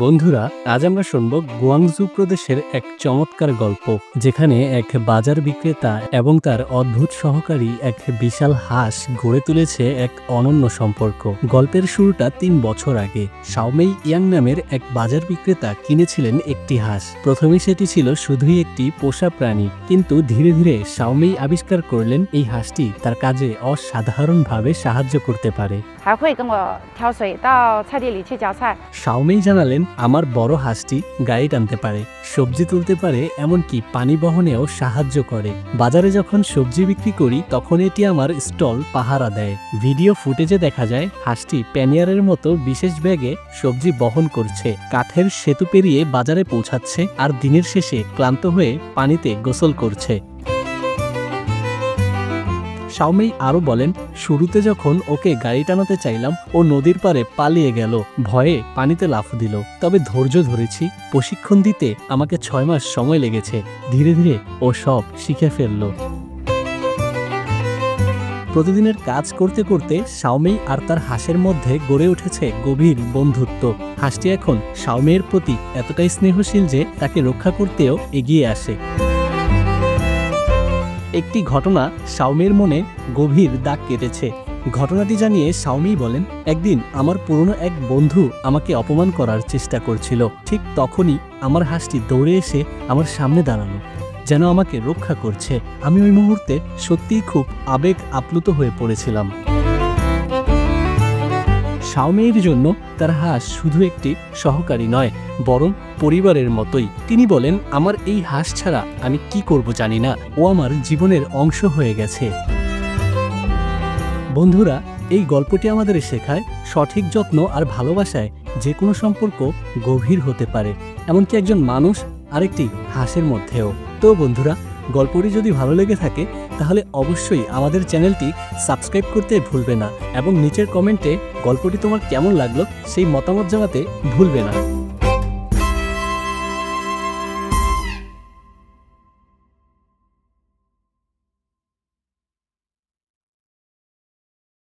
বন্ধুরা, আজ আমরা শুনব গুয়াংজু প্রদেশের এক চমৎকার গল্প, যেখানে এক বাজার বিক্রেতা এবং তার অদ্ভুত সহকারী এক বিশাল হাঁস গড়ে তুলেছে এক অনন্য সম্পর্ক। গল্পের শুরুটা ৩ বছর আগে। শাওমেই ইয়াং নামের এক বাজার বিক্রেতা কিনেছিলেন একটি হাঁস। প্রথমে সেটি ছিল শুধুই একটি পোষা প্রাণী, কিন্তু ধীরে ধীরে শাওমেই আবিষ্কার করলেন এই হাঁসটি তার কাজে অসাধারণভাবে সাহায্য করতে পারে। শাওমেই জানালেন, আমার বড় হাঁসটি গাড়ি টানতে পারে, সবজি তুলতে পারে, এমনকি পানি বহনেও সাহায্য করে। বাজারে যখন সবজি বিক্রি করি তখন এটি আমার স্টল পাহারা দেয়। ভিডিও ফুটেজে দেখা যায় হাঁসটি প্যানিয়ারের মতো বিশেষ ব্যাগে সবজি বহন করছে, কাঠের সেতু পেরিয়ে বাজারে পৌঁছাচ্ছে, আর দিনের শেষে ক্লান্ত হয়ে পানিতে গোসল করছে। শাওমেই আরও বলেন, শুরুতে যখন ওকে গাড়ি টানাতে চাইলাম ও নদীর পাড়ে পালিয়ে গেল, ভয়ে পানিতে লাফ দিল। তবে ধৈর্য ধরেছি, প্রশিক্ষণ দিতে আমাকে 6 মাস সময় লেগেছে। ধীরে ধীরে ও সব শিখে ফেলল। প্রতিদিনের কাজ করতে করতে শাওমেই আর তার হাঁসের মধ্যে গড়ে উঠেছে গভীর বন্ধুত্ব। হাঁসটি এখন শাওমেইয়ের প্রতি এতটাই স্নেহশীল যে তাকে রক্ষা করতেও এগিয়ে আসে। একটি ঘটনা শাওমেইয়ের মনে গভীর দাগ কেটেছে। ঘটনাটি জানিয়ে শাওমেই বলেন, একদিন আমার পুরনো এক বন্ধু আমাকে অপমান করার চেষ্টা করছিল। ঠিক তখনই আমার হাঁসটি দৌড়ে এসে আমার সামনে দাঁড়ালো, যেন আমাকে রক্ষা করছে। আমি ওই মুহূর্তে সত্যিই খুব আবেগ আপ্লুত হয়ে পড়েছিলাম। শাওমেইয়ের জন্য তার হাঁস শুধু একটি সহকারী নয়, বরং পরিবারের মতোই। তিনি বলেন, আমার এই হাঁস ছাড়া আমি কি করব জানি না, ও আমার জীবনের অংশ হয়ে গেছে। বন্ধুরা, এই গল্পটি আমাদের শেখায় সঠিক যত্ন আর ভালোবাসায় যে কোনো সম্পর্ক গভীর হতে পারে, এমনকি একজন মানুষ আরেকটি হাঁসের মধ্যেও। তো বন্ধুরা, গল্পটি যদি ভালো লেগে থাকে তাহলে অবশ্যই আমাদের চ্যানেলটি সাবস্ক্রাইব করতে ভুলবে না, এবং নিচের কমেন্টে গল্পটি তোমার কেমন লাগলো সেই মতামত জানাতে ভুলবে না।